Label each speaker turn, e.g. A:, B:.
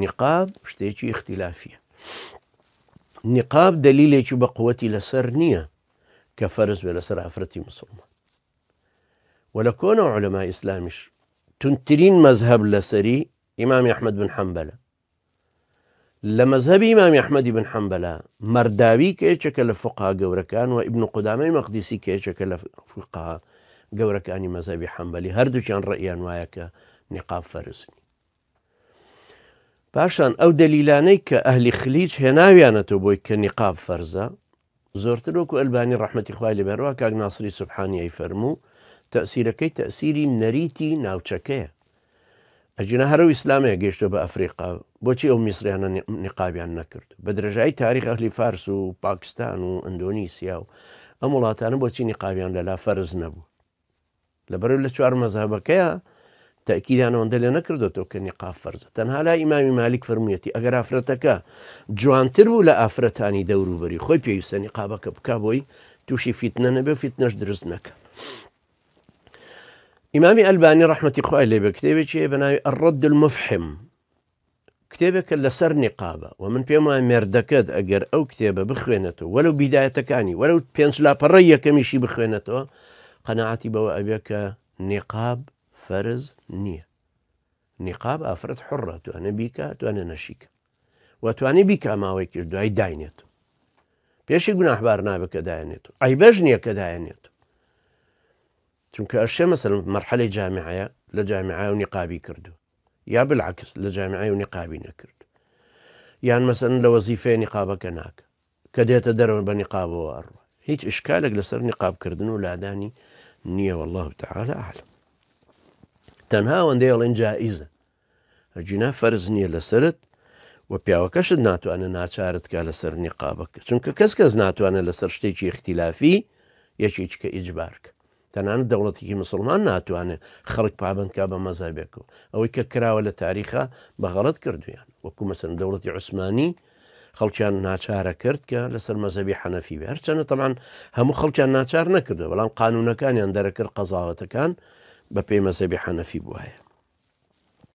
A: نقاب شتێکی اختلافیە. نقاب دلیلێکی بە قووەتی لەسەر نییە کە فەرز بێ لەسەر ئافرەتی مسلمان. وە لە کۆنە عولەمای ئیسلامیش تونترین مەذهب لەسەری ئیمامی ئەحمەد بن حەمبەلە. لە مەذهبی ئیمامی ئەحمەدی بن حەمبەلە مەرداوی کە یەکێکە لە فقها گەورەکان و ئیبن قودامەی مەقدیسی کە یەکێکە لە فقها گەورەکانی مەذهبی حەمبەلی هەردووکیان ڕەئیان وایە کە نقاب فەرزنی. پاشان ئەو دەلیلانەی کە ئەهلی خلیج هێناویانەتەوە بۆی کە نقاب فەرزە زۆرتر وەکو ئەلبانی ڕەحمەتی خوای لێبەرەوە کاک ناسری سوبحانی ئەیفەرموو تەئسیرەکەی تەئسیری نەریتی ناوچەکەیە. ئەجینا هەرو ئیسلامەیە گەیشتۆ بە ئەفریقا بۆچی ئەو میسریانە نقابیان نەکرد بە درێژایی تاریخ ئەهلی فارس و پاکستان و ئەندۆنیسیا و ئەم وڵاتانە بۆچی نقابیان لەلا فەرز نەبوو لەبەرەوەی لە چوار مەذهبەکەیە تەکیدانەوەندە لێ نەکردێتەوە کە نقاب فەرزە. تەنها لای ئیمامی مالیک فەرموویەتی ئەگەر ئافرەتەکە جوانتر بوو لە ئافرەتانی دەوروبەری خۆی پێویستە نقابەکە بکا بۆی تووشی فیتنە نەبێ و فیتنەش دروست نەکە. ئیمامی ئەلبانی ڕەحمەتی خوای لێبێ کتێبێکی بەناوی الرد المفحم کتێبێکە لەسەر نقابە و من پێم وایە مێردەکەت ئەگەر ئەو کتێبە بخوێنێتەوە وەلو بیدایەتەکانی وەلو پێنج لاپەڕەی یەکەمیشی بخوێنێتەوە قەناعەتی بەوە ئەبێ کە نقاب فەرز نییە. نقاب ئافرەت حڕە توانێ بیکە توانێ نەشیکە واتوانێ بیکە ماوەی کرد دوای داینێت پێشی گوناحبار نابێت کە دایێنێت عیبەش نییە کە دایێنێت چونکە ئەشێ مەسەلەن مەرحەلەی جامعەیە لە جامعە و نقابی کردو یا بالعکس لە جامعە و نقابی نەکرد یان مەسەلەن لە وەزیفەیە نقابەکە ناکە کە دێتە دەرەوە بە نقابەوە ئەڕوە هیچ ئشکالێک لەسەر نقابکردن و لادانی نییە والله تعالى أعلم. تەنها ئەوەندەی ئەڵێن جائیزە ئەجینا فەرز نییە لەسرت و پیاوەکەشت ناتوانێت ناچارت کا لەسەر نقابەکە چونکە کەس ناتوانێت لەسەر شتێکی اختلافی یەکێکی کە ئیجبارکە. تەنانەت دەوڵەتێکی مسلمان ناتوانێت خەڵک پابندکا بە مەذهبێکەوە ئەوەی کە کراوە لە تاریخە بە غەڵەت کردویان وەکو مەسەلەن دەوڵەتی عوسمانی خەڵکیان ناچارە کرد کە لەسەر مەذهبی حەنەفی بێ هەرچەندە تەمان هەموو خەڵکیان ناچار نەکردو بەڵام قانونەکانیان دەرەکرد قەزاوەتەکان بە پێی مەذهبی حەنەفی بووایە.